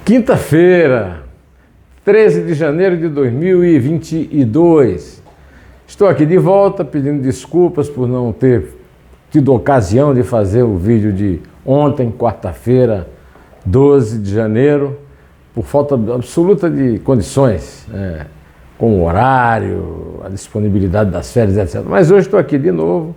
Quinta-feira, 13 de janeiro de 2022. Estou aqui de volta pedindo desculpas por não ter tido ocasião de fazer o vídeo de ontem, quarta-feira, 12 de janeiro, por falta absoluta de condições, com o horário, a disponibilidade das férias, etc. Mas hoje estou aqui de novo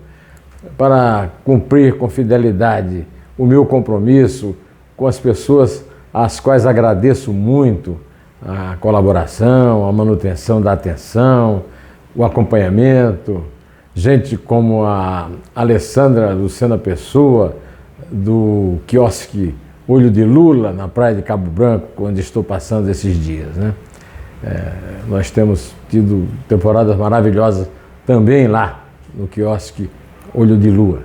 para cumprir com fidelidade o meu compromisso com as pessoas às quais agradeço muito a colaboração, a manutenção da atenção, o acompanhamento, gente como a Alessandra Lucena Pessoa, do quiosque Olho de Lula, na praia de Cabo Branco, onde estou passando esses dias, né? Nós temos tido temporadas maravilhosas também lá, no quiosque Olho de Lua.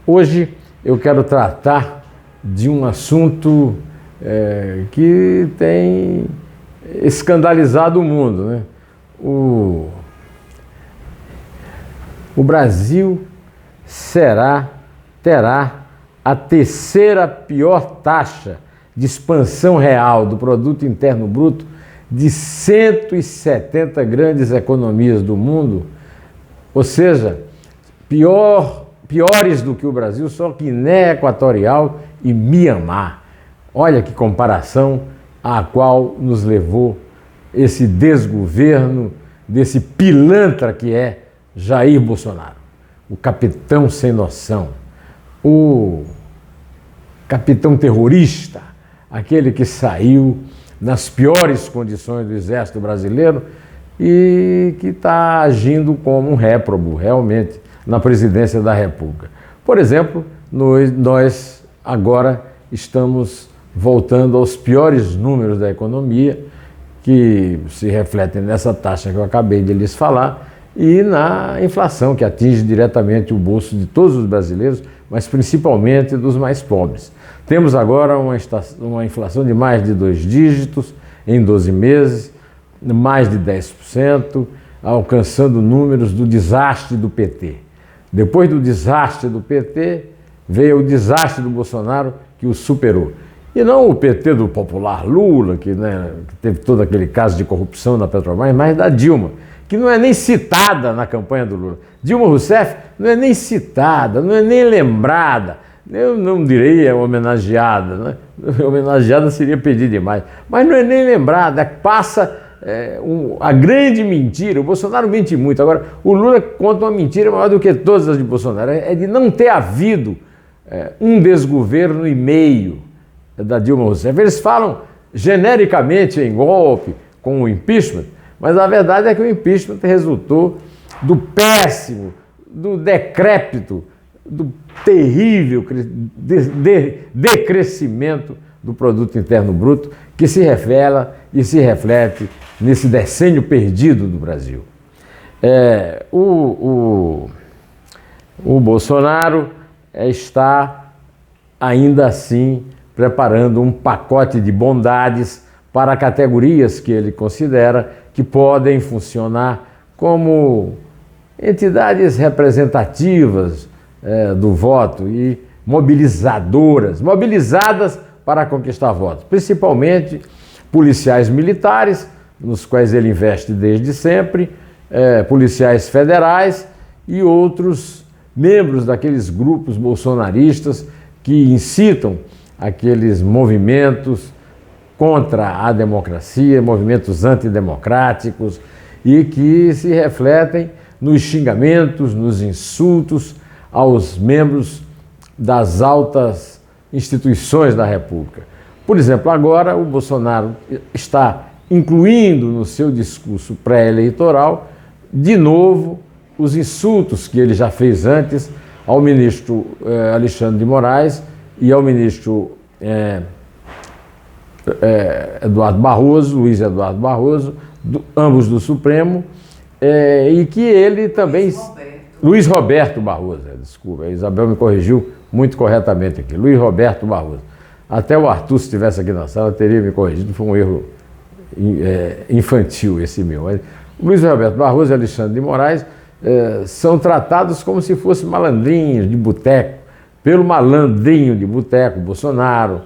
Hoje eu quero tratar de um assunto que tem escandalizado o mundo, né? O Brasil terá a terceira pior taxa de expansão real do produto interno bruto de 170 grandes economias do mundo, ou seja, piores do que o Brasil, só Guiné Equatorial e Mianmar. Olha que comparação a qual nos levou esse desgoverno desse pilantra que é Jair Bolsonaro, o capitão sem noção, o capitão terrorista, aquele que saiu nas piores condições do exército brasileiro e que está agindo como um réprobo realmente na presidência da República. Por exemplo, nós agora estamos voltando aos piores números da economia, que se refletem nessa taxa que eu acabei de lhes falar e na inflação que atinge diretamente o bolso de todos os brasileiros, mas principalmente dos mais pobres. Temos agora uma inflação de mais de 2 dígitos em 12 meses, mais de 10%, alcançando números do desastre do PT. Depois do desastre do PT, veio o desastre do Bolsonaro, que o superou. E não o PT do popular Lula, que teve todo aquele caso de corrupção na Petrobras, mas da Dilma, que não é nem citada na campanha do Lula. Dilma Rousseff não é nem citada, não é nem lembrada, eu não direi homenageada, né? Homenageada seria pedir demais, mas não é nem lembrada, passa a grande mentira. O Bolsonaro mente muito, agora o Lula conta uma mentira maior do que todas as de Bolsonaro, é de não ter havido um desgoverno e meio da Dilma Rousseff. Eles falam genericamente em golpe, com o impeachment, mas a verdade é que o impeachment resultou do péssimo, do decrépito, do terrível decrescimento do produto interno bruto, que se revela e se reflete nesse decênio perdido do Brasil. O Bolsonaro está ainda assim preparando um pacote de bondades para categorias que ele considera que podem funcionar como entidades representativas do voto e mobilizadas para conquistar votos, principalmente policiais militares, nos quais ele investe desde sempre, policiais federais e outros membros daqueles grupos bolsonaristas que incitam aqueles movimentos contra a democracia, movimentos antidemocráticos e que se refletem nos xingamentos, nos insultos aos membros das altas instituições da República. Por exemplo, agora o Bolsonaro está incluindo no seu discurso pré-eleitoral, de novo, os insultos que ele já fez antes ao ministro Alexandre de Moraes e ao ministro Luiz Eduardo Barroso, ambos do Supremo, e que ele também... Luiz Roberto Barroso, desculpa, a Isabel me corrigiu muito corretamente aqui, Luiz Roberto Barroso. Até o Arthur, se estivesse aqui na sala, teria me corrigido, foi um erro infantil esse meu. Mas Luiz Roberto Barroso e Alexandre de Moraes são tratados como se fossem malandrinhos de boteco, pelo malandrinho de boteco, Bolsonaro,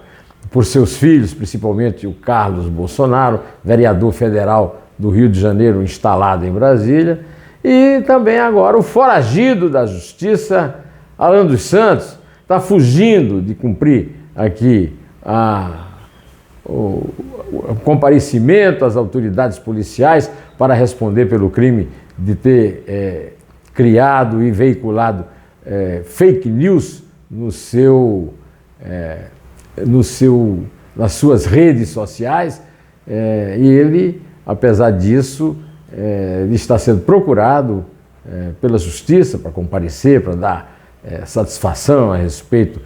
por seus filhos, principalmente o Carlos Bolsonaro, vereador federal do Rio de Janeiro, instalado em Brasília, e também agora o foragido da Justiça, Alan dos Santos, está fugindo de cumprir aqui o comparecimento às autoridades policiais para responder pelo crime de ter criado e veiculado fake news nas suas redes sociais, e ele, apesar disso, ele está sendo procurado pela Justiça para comparecer, para dar satisfação a respeito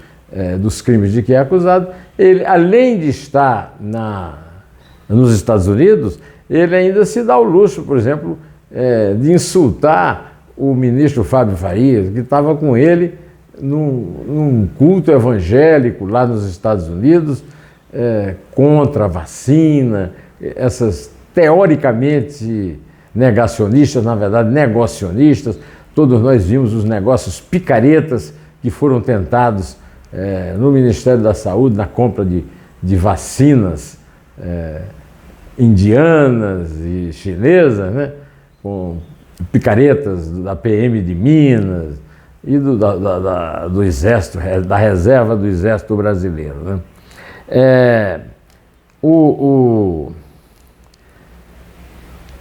dos crimes de que é acusado. Ele, além de estar nos Estados Unidos, ele ainda se dá o luxo, por exemplo, de insultar o ministro Fábio Farias, que estava com ele num culto evangélico lá nos Estados Unidos, contra a vacina, essas teoricamente negacionistas, na verdade negacionistas. Todos nós vimos os negócios picaretas que foram tentados no Ministério da Saúde, na compra de vacinas indianas e chinesas, né? Com picaretas da PM de Minas e do Exército, da reserva do Exército Brasileiro, né?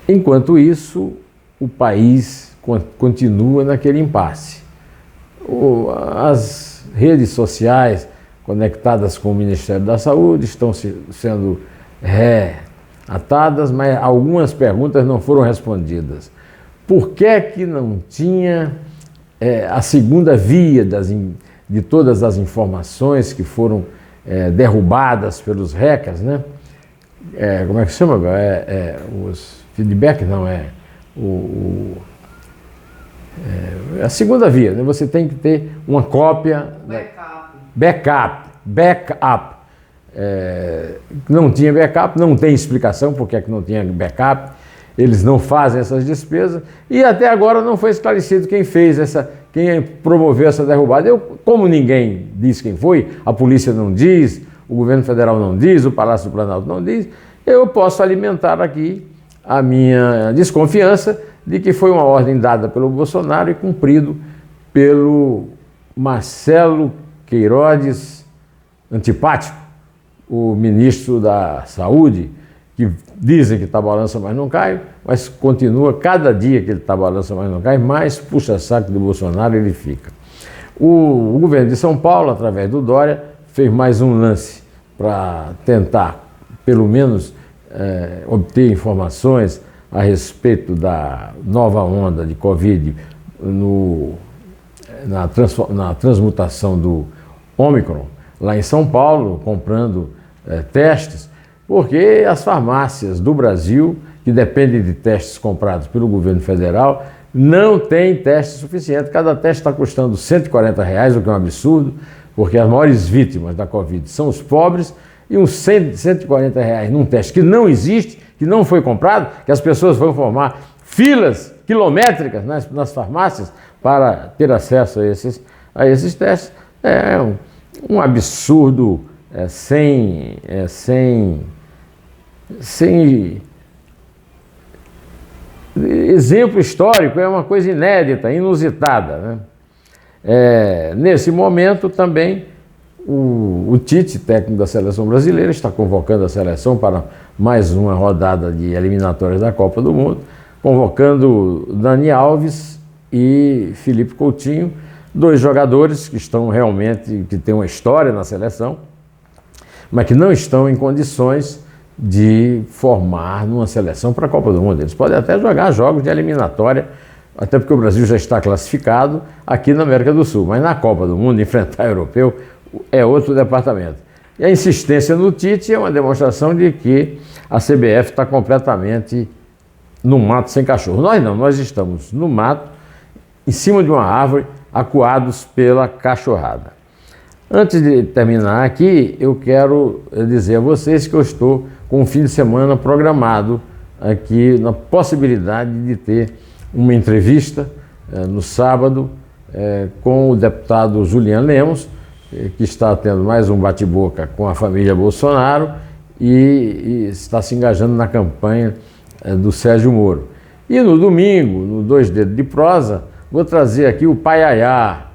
Enquanto isso, o país continua naquele impasse. As redes sociais conectadas com o Ministério da Saúde estão sendo reatadas, mas algumas perguntas não foram respondidas. Por que não tinha a segunda via de todas as informações que foram derrubadas pelos hackers, né? Como é que se chama agora? Os feedback, não é? A segunda via, né? Você tem que ter uma cópia. Backup. Não tinha backup, não tem explicação por que não tinha backup. Eles não fazem essas despesas e até agora não foi esclarecido quem promoveu essa derrubada. Como ninguém diz quem foi, a polícia não diz, o governo federal não diz, o Palácio do Planalto não diz, eu posso alimentar aqui a minha desconfiança de que foi uma ordem dada pelo Bolsonaro e cumprido pelo Marcelo Queiroz Antipático, o ministro da Saúde, que dizem que está balança, mas não cai, mas continua, cada dia que ele está balança, mas não cai, mais puxa-saco do Bolsonaro ele fica. O governo de São Paulo, através do Dória, fez mais um lance para tentar, pelo menos, obter informações a respeito da nova onda de Covid na transmutação do Ômicron, lá em São Paulo, comprando testes, porque as farmácias do Brasil, que dependem de testes comprados pelo governo federal, não têm teste suficiente. Cada teste está custando R$140, o que é um absurdo, porque as maiores vítimas da Covid são os pobres, e uns R$140 num teste que não existe, que não foi comprado, que as pessoas vão formar filas quilométricas nas farmácias para ter acesso a esses testes, é um absurdo sem exemplo histórico, é uma coisa inédita, inusitada, né? Nesse momento também o Tite, técnico da seleção brasileira, está convocando a seleção para mais uma rodada de eliminatórias da Copa do Mundo, convocando Dani Alves e Felipe Coutinho, dois jogadores que que têm uma história na seleção, mas que não estão em condições de formar numa seleção para a Copa do Mundo. Eles podem até jogar jogos de eliminatória, até porque o Brasil já está classificado aqui na América do Sul, mas na Copa do Mundo, enfrentar europeu é outro departamento. E a insistência no Tite é uma demonstração de que a CBF está completamente no mato sem cachorro. Nós não, nós estamos no mato, em cima de uma árvore, acuados pela cachorrada. Antes de terminar aqui, eu quero dizer a vocês que eu estou com um fim de semana programado aqui na possibilidade de ter uma entrevista no sábado com o deputado Julian Lemos, que está tendo mais um bate-boca com a família Bolsonaro e está se engajando na campanha do Sérgio Moro. E no domingo, no Dois Dedos de Prosa, vou trazer aqui o Paiaiá.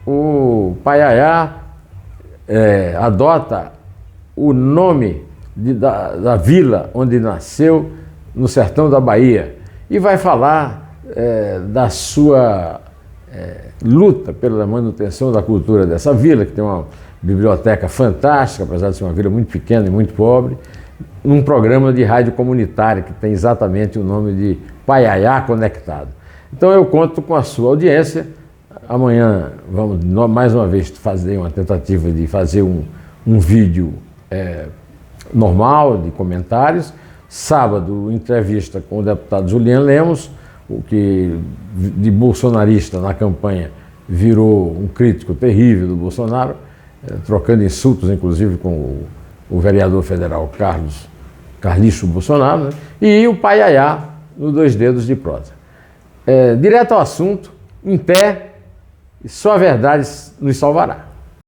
O Paiaiá adota o nome da vila onde nasceu, no sertão da Bahia, e vai falar da sua luta pela manutenção da cultura dessa vila, que tem uma biblioteca fantástica, apesar de ser uma vila muito pequena e muito pobre, num programa de rádio comunitária que tem exatamente o nome de Paiaiá Conectado. Então eu conto com a sua audiência. Amanhã vamos mais uma vez fazer uma tentativa de fazer um vídeo normal, de comentários. Sábado, entrevista com o deputado Julian Lemos, o que de bolsonarista na campanha virou um crítico terrível do Bolsonaro, trocando insultos, inclusive, com o vereador federal Carlixo Bolsonaro, né? E o Paiaiá no Dois Dedos de Prosa. Direto ao assunto, em pé, só a verdade nos salvará.